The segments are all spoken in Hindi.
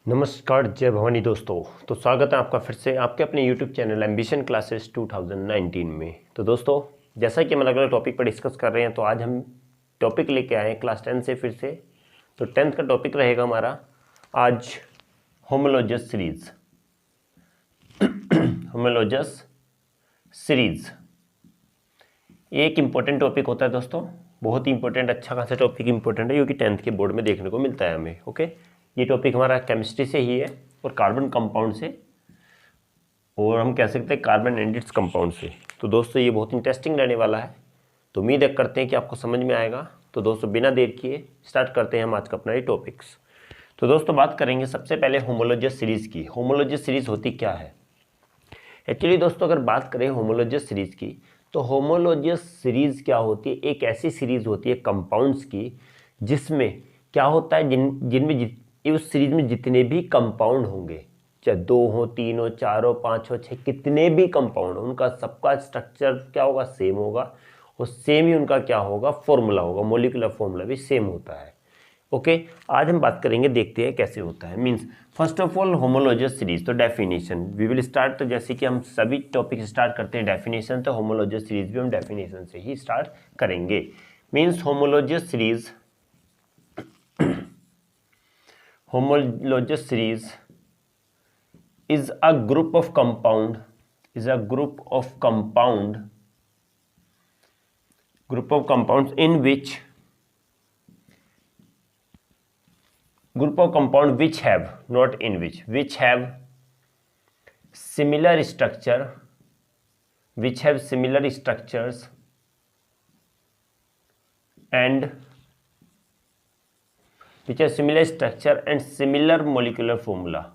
नमस्कार, जय भवानी दोस्तों। तो स्वागत है आपका फिर से आपके अपने YouTube चैनल एम्बिशन क्लासेस 2019 में। तो दोस्तों, जैसा कि हम अलग अलग टॉपिक पर डिस्कस कर रहे हैं, तो आज हम टॉपिक लेके आए हैं क्लास 10 से फिर से। तो 10th का टॉपिक रहेगा हमारा आज होमोलॉजस सीरीज। होमोलॉजस सीरीज ये एक इम्पोर्टेंट टॉपिक होता है दोस्तों, बहुत ही इंपॉर्टेंट, अच्छा खासा टॉपिक इंपॉर्टेंट है, क्योंकि 10th के बोर्ड में देखने को मिलता है हमें। ओके, ये टॉपिक हमारा केमिस्ट्री से ही है और कार्बन कंपाउंड से, और हम कह सकते हैं कार्बन एंड इट्स कंपाउंड से। तो दोस्तों, ये बहुत इंटरेस्टिंग रहने वाला है, तो उम्मीद करते हैं कि आपको समझ में आएगा। तो दोस्तों, बिना देर किए स्टार्ट करते हैं हम आज का अपना ये टॉपिक्स। तो दोस्तों, बात करेंगे सबसे पहले होमोलॉजस सीरीज़ की। होमोलॉजस सीरीज़ होती क्या है एक्चुअली दोस्तों? अगर बात करें होमोलॉजस सीरीज़ की, तो होमोलॉजस सीरीज़ क्या होती है? एक ऐसी सीरीज़ होती है कंपाउंड्स की जिसमें क्या होता है, जिनमें उस सीरीज में जितने भी कंपाउंड होंगे, चाहे 2 हो, 3 हो, 4 हो, 5 हो, 6, कितने भी कंपाउंड, उनका सबका स्ट्रक्चर क्या होगा? सेम होगा, और सेम ही उनका क्या होगा? फॉर्मूला होगा, मोलिकुलर फॉर्मूला भी सेम होता है। ओके, आज हम बात करेंगे, देखते हैं कैसे होता है। Means first of all homologous series, तो डेफिनेशन वी विल स्टार्ट। तो जैसे कि हम सभी टॉपिक स्टार्ट करते हैं डेफिनेशन, तो होमोलॉजस सीरीज भी हम डेफिनेशन से ही स्टार्ट करेंगे। Means homologous series, homologous series is a group of compound in which which have, not in which have similar structure, structures and which have similar structure and similar molecular formula,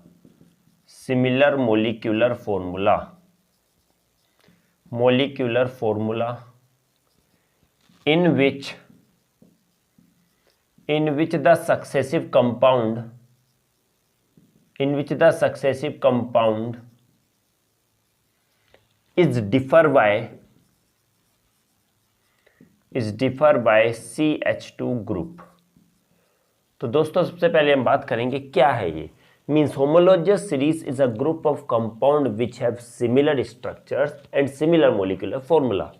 in which the successive compound is differ by CH2 group। तो दोस्तों, सबसे पहले हम बात करेंगे क्या है ये। Means homologous series is a group of compound which have similar structures and similar molecular formula.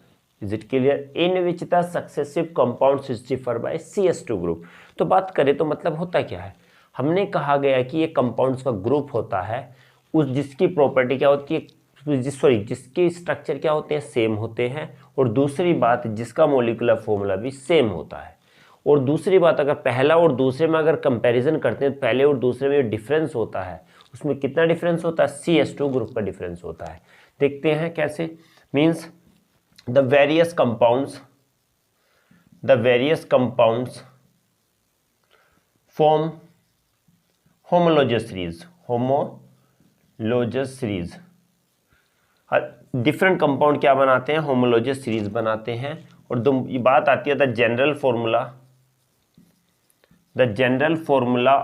Is it clear? In which the successive compounds is differ by CH2 group. तो बात करें तो मतलब होता क्या है? हमने कहा गया कि ये कंपाउंड्स का ग्रुप होता है उस जिसकी प्रॉपर्टी क्या होती है, जिसके स्ट्रक्चर क्या होते हैं? सेम होते हैं, और दूसरी बात जिसका मोलिकुलर फॉर्मूला भी सेम होता है। और दूसरी बात, अगर पहला और दूसरे में अगर कंपैरिजन करते हैं, पहले और दूसरे में डिफरेंस होता है, उसमें कितना डिफरेंस होता है? CH2 ग्रुप का डिफरेंस होता है। देखते हैं कैसे। Means the various compounds form homologous series. Different compound क्या बनाते हैं? होमोलॉजस सीरीज बनाते हैं। और ये बात आती है the general formula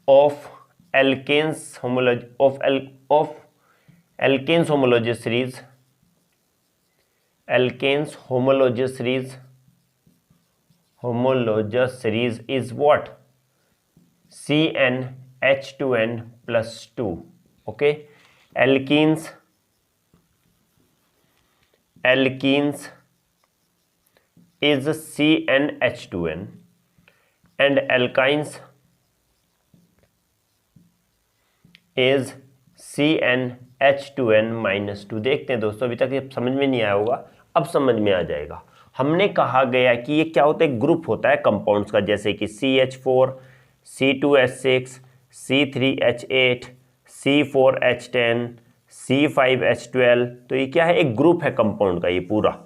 of alkanes homologous series is what? CnH2n+2। Okay, alkenes is CnH2n and alkynes is CnH2n-2। देखते हैं दोस्तों, अभी तक ये समझ में नहीं आया होगा, अब समझ में आ जाएगा। हमने कहा गया कि ये क्या होता है? ग्रुप होता है कंपाउंड्स का, जैसे कि CH4, C2H6, C3H8, C4H10, C5H12। तो ये क्या है? एक ग्रुप है कंपाउंड का ये पूरा।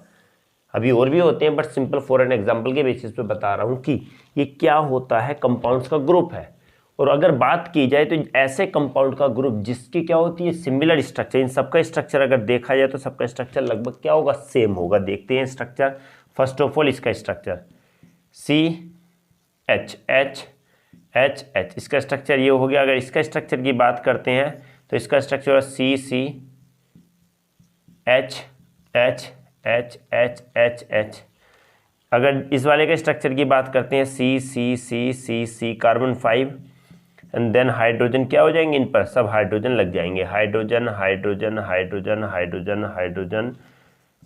अभी और भी होते हैं, but simple for an example के बेसिस पे बता रहा हूँ कि ये क्या होता है, कंपाउंड्स का ग्रुप है। और अगर बात की जाए तो ऐसे कंपाउंड का ग्रुप जिसकी क्या होती है? Similar structure. इन सबका स्ट्रक्चर अगर देखा जाए तो सबका स्ट्रक्चर लगभग क्या होगा? सेम होगा। देखते हैं स्ट्रक्चर। फर्स्ट ऑफ ऑल इसका स्ट्रक्चर CH, इसका स्ट्रक्चर ये हो गया। अगर इसका स्ट्रक्चर की बात करते हैं तो इसका स्ट्रक्चर CH। अगर इस वाले के स्ट्रक्चर की बात करते हैं C carbon 5 and then hydrogen क्या हो जाएंगे, इन पर सब हाइड्रोजन लग जाएंगे, hydrogen hydrogen hydrogen hydrogen hydrogen,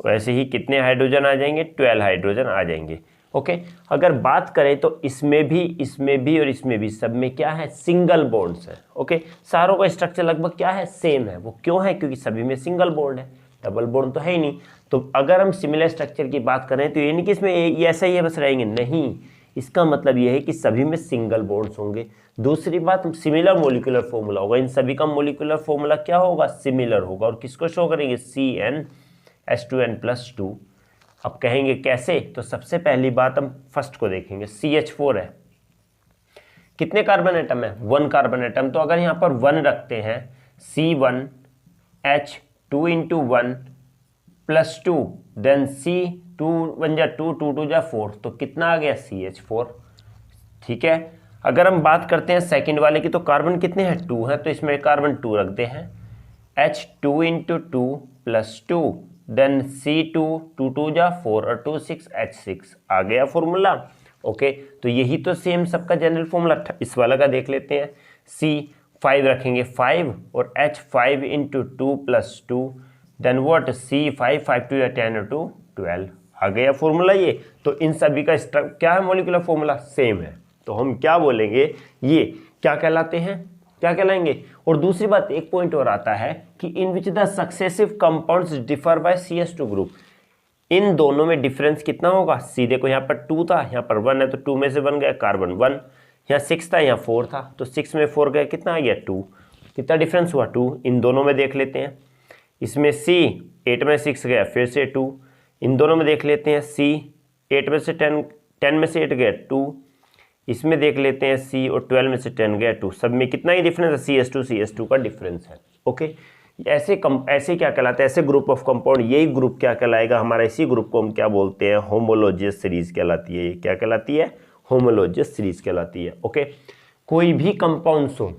वैसे ही कितने हाइड्रोजन आ जाएंगे, 12 हाइड्रोजन आ जाएंगे। ओके, अगर बात करें तो इसमें भी और इसमें भी सब में क्या है, सिंगल बॉन्ड्स है। ओके, सारों का स्ट्रक्चर लगभग क्या है, सेम है। वो क्यों है, क्योंकि सभी में सिंगल बॉन्ड है, डबल बॉन्ड तो है ही नहीं। तो अगर हम सिमिलर स्ट्रक्चर की बात करें तो ये नहीं कि इसमें ये ऐसा ही है बस रहेंगे, नहीं, इसका मतलब ये है कि सभी में सिंगल बॉन्ड्स होंगे। दूसरी बात, सिमिलर मोलिकुलर फॉर्मूला होगा, इन सभी का मोलिकुलर फॉर्मूला क्या होगा, सिमिलर होगा। और किसको शो करेंगे, CnH2n+2। अब कहेंगे कैसे, तो सबसे पहली बात हम फर्स्ट को देखेंगे, CH4 है, कितने कार्बन एटम है, 1 कार्बन एटम। तो अगर यहाँ पर 1 रखते हैं, C1H2 × 1 + 2, देन C2 1 जा 2 2 2 जा 4, तो कितना आ गया, CH4। ठीक है, अगर हम बात करते हैं सेकंड वाले की, तो कार्बन कितने हैं, 2 हैं, तो इसमें कार्बन 2 रखते हैं, H2 × 2 + 2, देन C2 2 2 जा 4 और 2 6 H6 आ गया फॉर्मूला। ओके, तो यही तो सेम सबका जनरल फॉर्मूला। इस वाला का देख लेते हैं, C5 रखेंगे 5 और H5 × 2 + 2, देन व्हाट, C5 5 2 10 और 2 12 आ गया फॉर्मूला ये। तो इन सभी का क्या है, मोलिकुलर फॉर्मूला सेम है। तो हम क्या बोलेंगे, ये क्या कहलाते हैं, क्या कहलाएंगे। और दूसरी बात, एक पॉइंट और आता है कि in which the successive compounds differ by CH2 group, इन दोनों में डिफरेंस कितना होगा। सी देखो, यहाँ पर 2 था, यहाँ पर 1 है, तो 2 में से 1 गया, कार्बन 1, यहाँ 6 था, यहाँ 4 था, तो 6 में 4 गया, कितना आ गया, 2। कितना डिफरेंस हुआ, 2। इन दोनों में देख लेते हैं, इसमें C 8 में 6 गया, फिर से 2। इन दोनों में देख लेते हैं, C 8 में से 10 में से 8 गया, 2। इसमें देख लेते हैं, C और 12 में से 10 गया, 2। सब में कितना ही डिफरेंस है, CH2 का डिफरेंस है। ओके, ऐसे क्या कहलाता है, ऐसे ग्रुप ऑफ कंपाउंड, यही ग्रुप क्या कहलाएगा हमारा, इसी ग्रुप को हम क्या बोलते हैं, होमोलॉजियस सीरीज कहलाती है। ये क्या कहलाती है, होमोलॉजियस सीरीज कहलाती है। ओके, कोई भी कंपाउंड्स हो,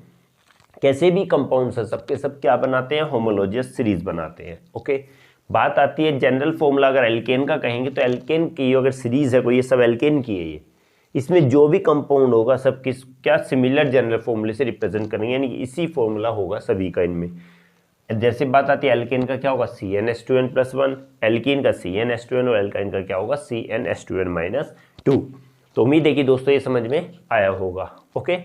कैसे भी कंपाउंड्स है, सबके सब क्या बनाते हैं, होमोलॉजियस सीरीज बनाते हैं। ओके, बात आती है जनरल फॉर्मूला, अगर एल्केन का कहेंगे तो एल्केन की अगर सीरीज है कोई, ये सब एल्केन की है ये, इसमें जो भी कंपाउंड होगा सब किस क्या सिमिलर जनरल फॉर्मूले से रिप्रेजेंट करेंगे, यानी कि इसी फॉर्मूला होगा सभी का इनमें। जैसे बात आती है एल्केन का क्या होगा, CnH2n+1, एल्कीन का CnH2n और एल्काइन का क्या होगा, CnH2n-2। तो उम्मीद है कि दोस्तों ये समझ में आया होगा। ओके,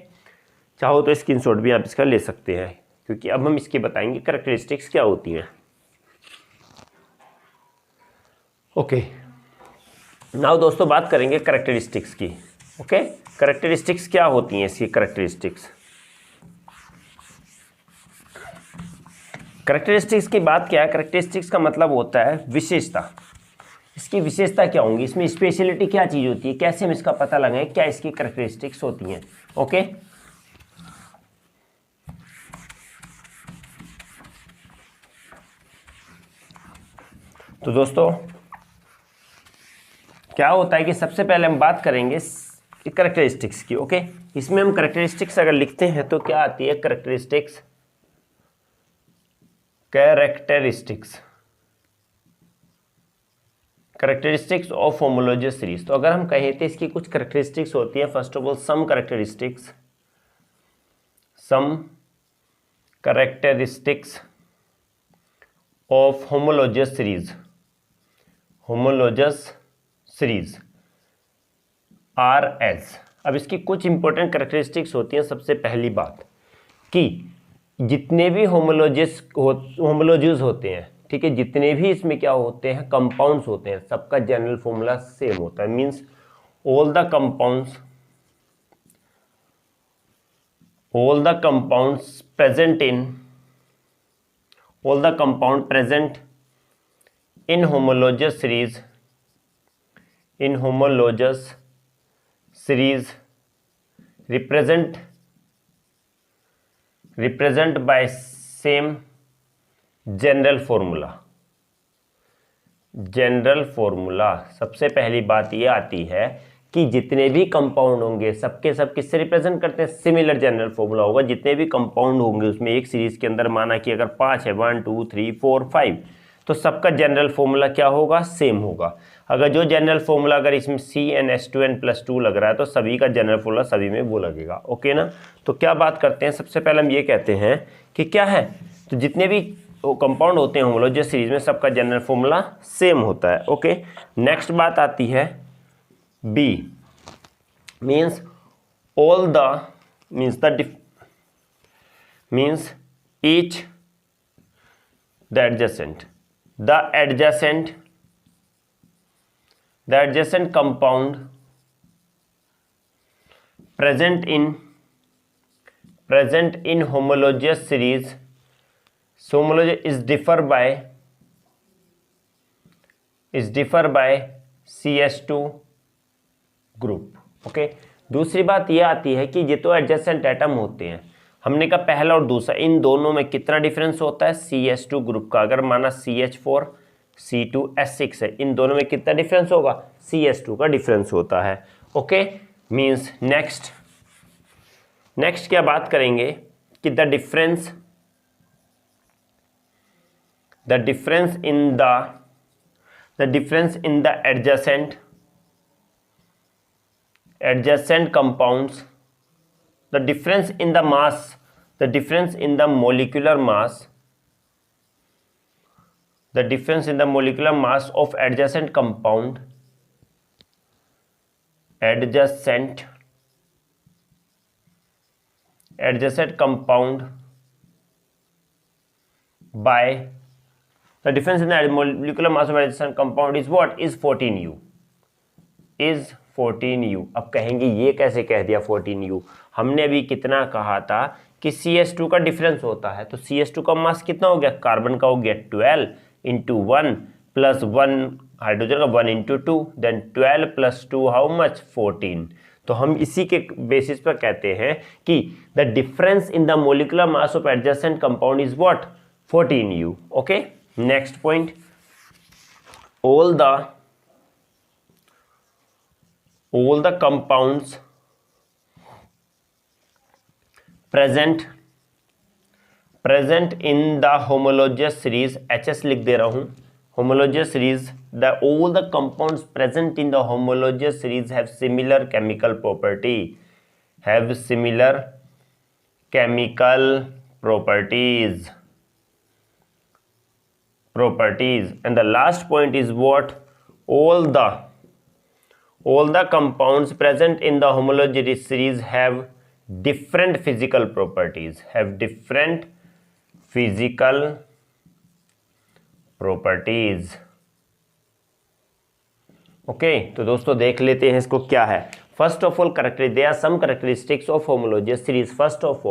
चाहो तो स्क्रीनशॉट भी आप इसका ले सकते हैं, क्योंकि अब हम इसके बताएंगे कैरेक्टरिस्टिक्स क्या होती हैं। ओके, नाउ दोस्तों बात करेंगे कैरेक्टरिस्टिक्स की। ओके, कैरेक्टरिस्टिक्स क्या होती हैं, इसकी कैरेक्टरिस्टिक्स की बात क्या है, कैरेक्टरिस्टिक्स का मतलब होता है विशेषता। इसकी विशेषता क्या होंगी, इसमें स्पेशलिटी क्या चीज़ होती है, कैसे हम इसका पता लगाएं, क्या इसकी कैरेक्टरिस्टिक्स होती हैं। ओके, तो दोस्तों क्या होता है कि सबसे पहले हम बात करेंगे कैरेक्टरिस्टिक्स की। ओके, इसमें हम कैरेक्टरिस्टिक्स अगर लिखते हैं तो क्या आती है, कैरेक्टरिस्टिक्स ऑफ होमोलॉजियस सीरीज। तो अगर हम कहें तो इसकी कुछ कैरेक्टरिस्टिक्स होती है। First of all some characteristics of homologous series are as. अब इसकी कुछ इंपॉर्टेंट कैरेक्टरिस्टिक्स होती हैं। सबसे पहली बात कि जितने भी होमोलॉजियस होते हैं, ठीक है, जितने भी इसमें क्या होते हैं, कंपाउंड्स होते हैं, सबका जनरल फॉर्मूला सेम होता है। Means all the compounds present in homologous series represent by same general formula. सबसे पहली बात ये आती है कि जितने भी कंपाउंड होंगे सबके सब किससे रिप्रेजेंट करते हैं, सिमिलर जनरल फॉर्मूला होगा। जितने भी कंपाउंड होंगे उसमें एक सीरीज के अंदर माना कि अगर 5 है, 1 2 3 4 5, तो सबका जनरल फॉर्मूला क्या होगा, सेम होगा। अगर जो जनरल फॉर्मूला अगर इसमें CnH2n+2 लग रहा है तो सभी का जनरल फॉर्मूला सभी में वो लगेगा। ओके ना। तो क्या बात करते हैं, सबसे पहले हम ये कहते हैं कि क्या है, तो जितने भी कंपाउंड होते हैं होमोलॉजियस सीरीज में सबका जनरल फॉर्मूला सेम होता है। ओके। नेक्स्ट बात आती है B, means all the means each the adjacent compound present in homologous series, so homologous is differ by CH2 group. Okay. दूसरी बात यह आती है कि ये तो एडजेसेंट एटम होते हैं, हमने कहा पहला और दूसरा इन दोनों में कितना डिफरेंस होता है, CH2 ग्रुप का अगर माना CH4 C2S6 है, इन दोनों में कितना डिफरेंस होगा, CH2 का डिफरेंस होता है। ओके। मींस नेक्स्ट क्या बात करेंगे कि the difference in the adjacent compounds, the difference in the molecular mass of adjacent compound by the difference in the molecular mass of adjacent compound is what, is 14U, is 14U। अब कहेंगे ये कैसे कह दिया 14U, हमने अभी कितना कहा था कि CH2 का डिफरेंस होता है, तो CH2 का मास कितना हो गया, कार्बन का हो गया 12 × 1 प्लस 1 हाइड्रोजन का 1 × 2, देन 12 + 2 हाउ मच, 14। तो हम इसी के बेसिस पर कहते हैं कि the difference in the molecular mass of adjacent compound is what, 14U। Okay. Next point, all the compounds present in the homologous series, HS लिख दे रहा हूं, homologous series, all the compounds present in the homologous series have similar chemical properties, and the last point is what, all the compounds present in the homologous series have different physical properties, okay. तो दोस्तों देख लेते हैं इसको क्या है। First of all there are some characteristics of homologous series. First of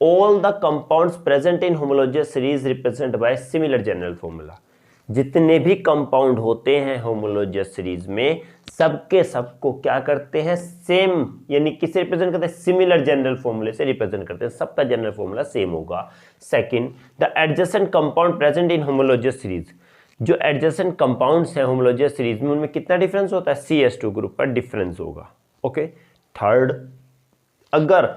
all the compounds present in homologous series represented by similar general formula। जितने भी कंपाउंड होते हैं होमोलॉजियस सीरीज में सबके सबको क्या करते हैं, सेम, यानी किससे रिप्रेजेंट करते हैं, सिमिलर जनरल फॉर्मूले से रिप्रेजेंट करते हैं, सबका जनरल फॉर्मूला सेम होगा। Second, the adjacent compound present in homologous series, जो एडजेसेंट कंपाउंड्स हैं होमोलॉजियस सीरीज में उनमें कितना डिफरेंस होता है, CH2 ग्रुप पर डिफरेंस होगा। ओके। थर्ड, अगर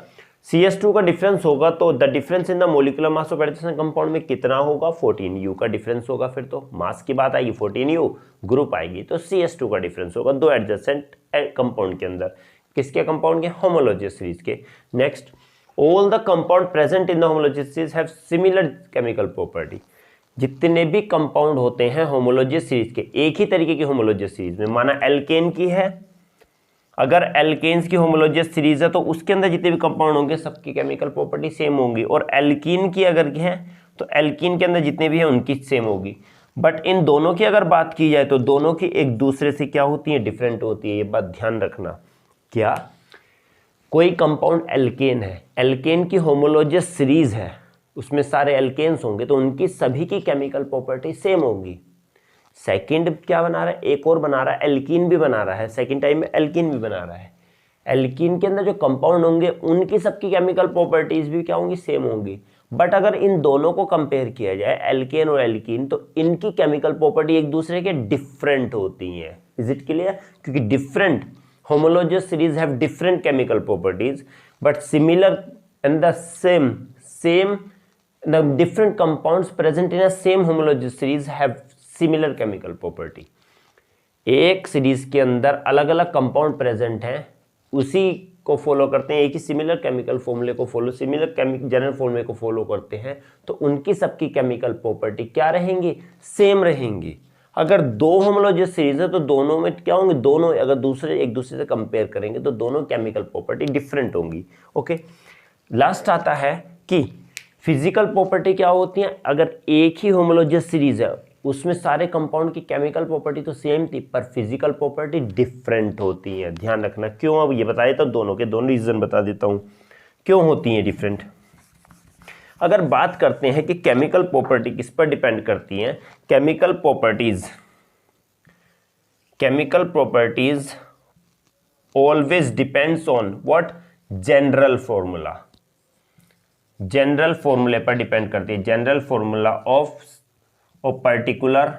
CH2 का डिफरेंस होगा तो the difference in the molecular mass of adjacent compound में कितना होगा, 14U का डिफरेंस होगा। फिर तो मास की बात आएगी 14U, ग्रुप आएगी तो CH2 का डिफरेंस होगा दो एडजेसेंट कंपाउंड के अंदर। किसके कंपाउंड के, होमोलॉजियस सीरीज के। Next, all the compound present in the homologous series have similar chemical property. जितने भी कंपाउंड होते हैं होमोलॉजियस सीरीज के, एक ही तरीके की होमोलॉजियस सीरीज में, माना एल्केन की है, अगर एल्केन्स की होमोलॉजियस सीरीज है तो उसके अंदर जितने भी कंपाउंड होंगे सबकी केमिकल प्रॉपर्टी सेम होंगी, और एल्कीन की अगर है तो एल्कीन के अंदर जितने भी हैं उनकी सेम होगी। बट इन दोनों की अगर बात की जाए तो दोनों की एक दूसरे से क्या होती है, डिफरेंट होती है। ये बात ध्यान रखना। क्या, कोई कंपाउंड एल्केन है, एल्केन की होमोलॉजियस सीरीज है, उसमें सारे एल्केन्स होंगे तो उनकी सभी की केमिकल प्रॉपर्टी सेम होंगी। सेकंड क्या बना रहा है, एक और बना रहा है, एल्कीन भी बना रहा है, सेकंड टाइम में एल्कीन भी बना रहा है। एल्कीन के अंदर जो कंपाउंड होंगे उनकी सबकी केमिकल प्रॉपर्टीज भी क्या होंगी, सेम होंगी। बट अगर इन दोनों को कंपेयर किया जाए, एल्केन और एल्कीन, तो इनकी केमिकल प्रॉपर्टी एक दूसरे के डिफरेंट होती हैं। Is it clear? क्योंकि different homologous series have different chemical properties but similar and the same the different compounds present in a same homologous series have similar chemical property। एक सीरीज के अंदर अलग अलग कंपाउंड प्रेजेंट हैं, उसी को फॉलो करते हैं, एक ही सिमिलर केमिकल फॉर्मूले को फॉलो, सिमिलर जनरल फॉर्मूले को फॉलो करते हैं, तो उनकी सबकी केमिकल प्रॉपर्टी क्या रहेंगी, सेम रहेंगी। अगर दो होमोलॉजियस सीरीज है तो दोनों में क्या होंगे, दोनों अगर एक दूसरे से कंपेयर करेंगे तो दोनों केमिकल प्रॉपर्टी डिफरेंट होंगी। ओके, लास्ट आता है कि फिजिकल प्रॉपर्टी क्या होती है। अगर एक ही होमोलॉजियस सीरीज है उसमें सारे कंपाउंड की केमिकल प्रॉपर्टी तो सेम थी, पर फिजिकल प्रॉपर्टी डिफरेंट होती है। ध्यान रखना क्यों, अब ये बता देता हूँ, दोनों के दोनों रीजन बता देता हूँ क्यों होती हैं डिफरेंट। अगर बात करते हैं कि केमिकल प्रॉपर्टी किस पर डिपेंड करती हैं, chemical properties always depends on what, general formula, general फॉर्मूले पर डिपेंड करती है, general formula of particular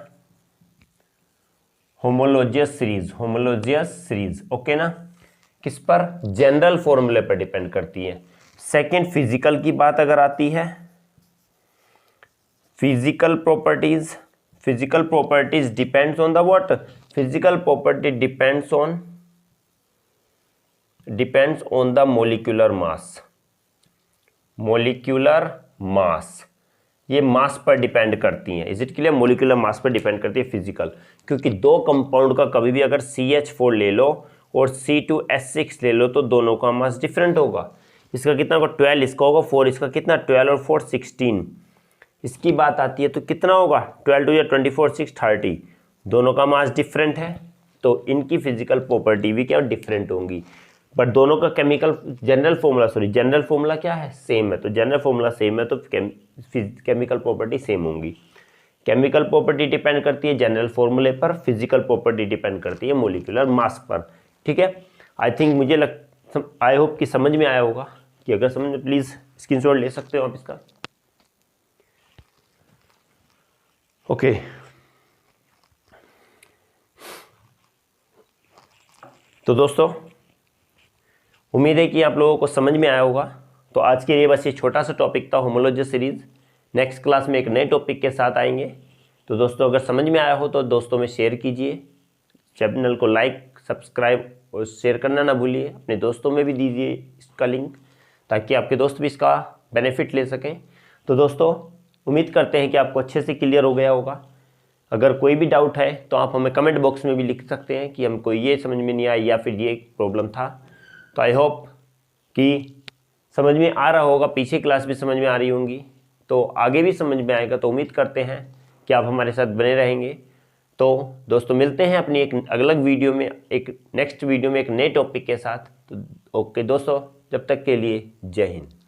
homologous series, okay ना, किस पर, जनरल फॉर्मूले पर डिपेंड करती है। सेकेंड, फिजिकल की बात अगर आती है, physical properties depends on the what, physical property depends on the molecular mass, ये मास पर डिपेंड करती हैं। Is it clear, molecular mass पर डिपेंड करती है फिजिकल, क्योंकि दो कंपाउंड का कभी भी अगर CH4 ले लो और C2H6 ले लो तो दोनों का मास डिफरेंट होगा। इसका कितना होगा 12, इसका होगा 4, इसका कितना 12 और 4 16। इसकी बात आती है तो कितना होगा 12 2 या 24 6 30, दोनों का मास डिफरेंट है तो इनकी फिजिकल प्रॉपर्टी भी क्या डिफरेंट होंगी। बट दोनों का जनरल फॉर्मूला क्या है, सेम है, तो जनरल फॉर्मूला सेम है तो केमिकल प्रॉपर्टी सेम होंगी। केमिकल प्रॉपर्टी डिपेंड करती है जनरल फॉर्मूले पर, फिजिकल प्रॉपर्टी डिपेंड करती है मोलिकुलर मास पर। ठीक है, आई थिंक आई होप कि समझ में आया होगा। कि अगर समझ में प्लीज़ स्क्रीनशॉट ले सकते हो आप इसका। ओके, तो दोस्तों उम्मीद है कि आप लोगों को समझ में आया होगा। तो आज के लिए बस ये छोटा सा टॉपिक था, होमोलॉजियस सीरीज। नेक्स्ट क्लास में एक नए टॉपिक के साथ आएंगे। तो दोस्तों अगर समझ में आया हो तो दोस्तों में शेयर कीजिए, चैनल को लाइक सब्सक्राइब और शेयर करना ना भूलिए, अपने दोस्तों में भी दीजिए इसका लिंक, ताकि आपके दोस्त भी इसका बेनिफिट ले सकें। तो दोस्तों उम्मीद करते हैं कि आपको अच्छे से क्लियर हो गया होगा। अगर कोई भी डाउट है तो आप हमें कमेंट बॉक्स में भी लिख सकते हैं कि हमको ये समझ में नहीं आया या फिर ये प्रॉब्लम था। तो आई होप कि समझ में आ रहा होगा, पीछे क्लास भी समझ में आ रही होंगी तो आगे भी समझ में आएगा। तो उम्मीद करते हैं कि आप हमारे साथ बने रहेंगे। तो दोस्तों मिलते हैं अपनी एक अलग वीडियो में, एक नेक्स्ट वीडियो में एक नए टॉपिक के साथ। तो ओके दोस्तों, जब तक के लिए जय हिंद।